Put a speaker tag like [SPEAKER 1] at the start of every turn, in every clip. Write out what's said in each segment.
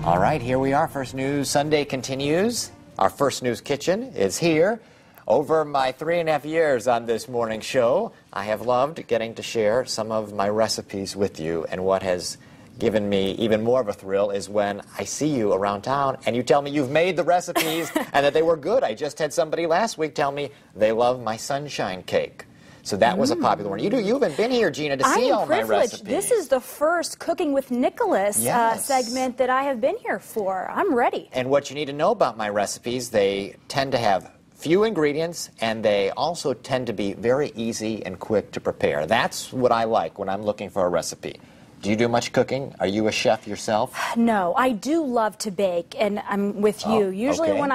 [SPEAKER 1] All right, here we are. First News Sunday continues. Our First News Kitchen is here. Over my 3.5 years on this morning show, I have loved getting to share some of my recipes with you. And what has given me even more of a thrill is when I see you around town and you tell me you've made the recipes and that they were good. I just had somebody last week tell me they love my sunshine cake. So that was a popular one. You haven't been here, Gina, to see all my recipes.
[SPEAKER 2] This is the first Cooking with Nicholas segment that I have been here for. I'm ready.
[SPEAKER 1] And what you need to know about my recipes, they tend to have few ingredients, and they also tend to be very easy and quick to prepare. That's what I like when I'm looking for a recipe. Do you do much cooking? Are you a chef yourself?
[SPEAKER 2] No, I do love to bake, and I'm with you. Usually when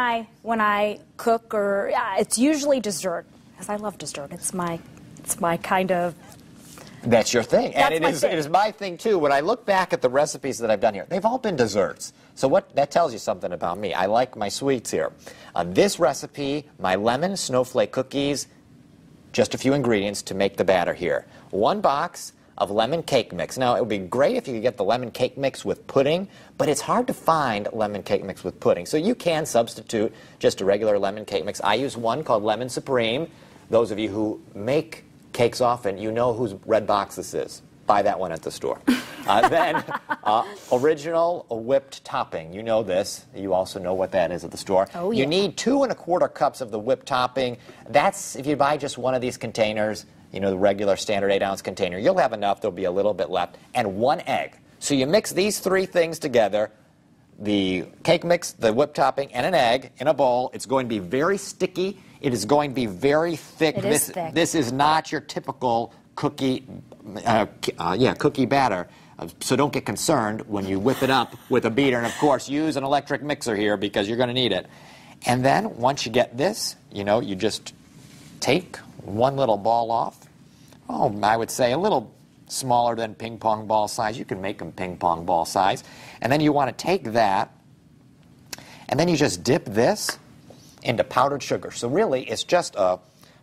[SPEAKER 2] I cook, or it's usually dessert, because I love dessert. It's my kind of...
[SPEAKER 1] That's your thing. And it is my thing, too. When I look back at the recipes that I've done here, they've all been desserts. So that tells you something about me. I like my sweets here. This recipe, my lemon snowflake cookies, just a few ingredients to make the batter here. 1 box of lemon cake mix. Now, it would be great if you could get the lemon cake mix with pudding, but it's hard to find lemon cake mix with pudding. So you can substitute just a regular lemon cake mix. I use one called Lemon Supreme. Those of you who make cakes often, you know whose red box this is. Buy that one at the store. Then original whipped topping. You know this. You also know what that is at the store.
[SPEAKER 2] Oh, yeah.
[SPEAKER 1] You need 2 1/4 cups of the whipped topping. That's if you buy just one of these containers, you know, the regular standard 8-ounce container. You'll have enough. There'll be a little bit left. And 1 egg. So you mix these 3 things together, the cake mix, the whipped topping, and an egg in a bowl. It's going to be very sticky. It is going to be very thick.
[SPEAKER 2] It is thick.
[SPEAKER 1] This is not your typical cookie batter. So don't get concerned when you whip it up with a beater. And, of course, use an electric mixer here because you're going to need it. And then once you get this, you know, you just take one little ball off. Oh, I would say a little smaller than ping pong ball size. You can make them ping pong ball size. And then you want to take that, and then you just dip this into powdered sugar. So really, it's just a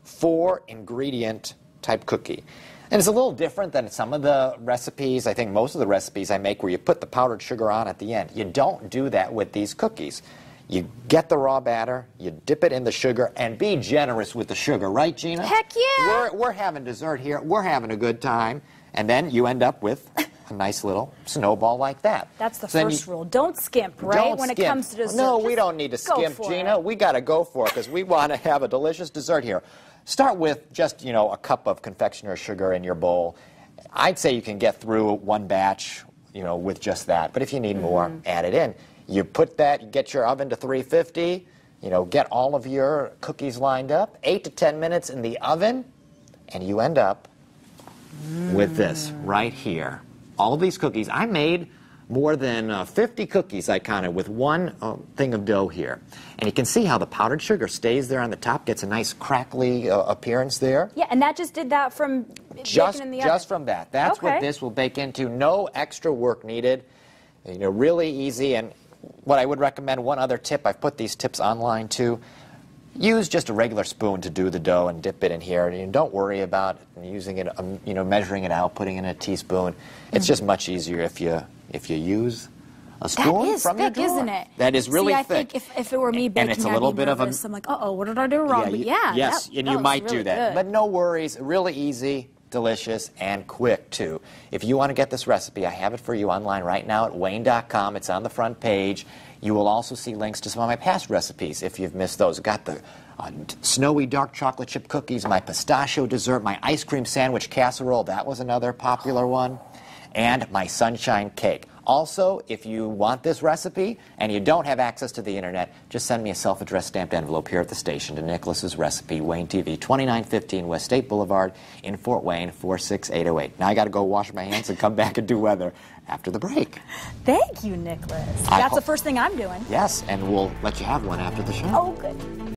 [SPEAKER 1] 4-ingredient type cookie. And it's a little different than some of the recipes. I think most of the recipes I make where you put the powdered sugar on at the end. You don't do that with these cookies. You get the raw batter, you dip it in the sugar, and be generous with the sugar. Right, Gina?
[SPEAKER 2] Heck yeah!
[SPEAKER 1] We're having dessert here. We're having a good time. And then you end up with a nice little snowball like that.
[SPEAKER 2] That's the first rule. Don't skimp, right? When it comes to dessert.
[SPEAKER 1] No, we don't need to skimp, Gina. We got to go for it because we want to have a delicious dessert here. Start with just, you know, a cup of confectioner's sugar in your bowl. I'd say you can get through 1 batch, you know, with just that. But if you need more, add it in. You put that, you get your oven to 350, you know, get all of your cookies lined up, 8 to 10 minutes in the oven, and you end up with this right here. All these cookies. I made more than 50 cookies, I counted, with 1 thing of dough here. And you can see how the powdered sugar stays there on the top, gets a nice crackly appearance there.
[SPEAKER 2] Yeah, and that just did that from baking in the oven.
[SPEAKER 1] Just from that. That's what this will bake into. No extra work needed. You know, really easy. And what I would recommend, one other tip, I've put these tips online too. Use just a regular spoon to do the dough and dip it in here. And don't worry about using it, you know, measuring it out, putting it in a teaspoon. It's just much easier if you use a spoon from your drawer.
[SPEAKER 2] That is thick, isn't it?
[SPEAKER 1] That is really thick.
[SPEAKER 2] I think if it were me baking,
[SPEAKER 1] and it's a little bit of a...
[SPEAKER 2] I'm like, uh-oh, what did I do wrong? But
[SPEAKER 1] yes, and you might do that.
[SPEAKER 2] Good.
[SPEAKER 1] But no worries, really easy, delicious, and quick, too. If you want to get this recipe, I have it for you online right now at Wayne.com. It's on the front page. You will also see links to some of my past recipes if you've missed those. I've got the snowy dark chocolate chip cookies, my pistachio dessert, my ice cream sandwich casserole. That was another popular one. And my sunshine cake. Also, if you want this recipe and you don't have access to the internet, just send me a self-addressed stamped envelope here at the station to Nicholas's Recipe, Wayne TV, 2915 West State Boulevard in Fort Wayne, 46808. Now I got to go wash my hands and come back and do weather after the break.
[SPEAKER 2] Thank you, Nicholas. That's the first thing I'm doing.
[SPEAKER 1] Yes, and we'll let you have one after the show.
[SPEAKER 2] Oh, good.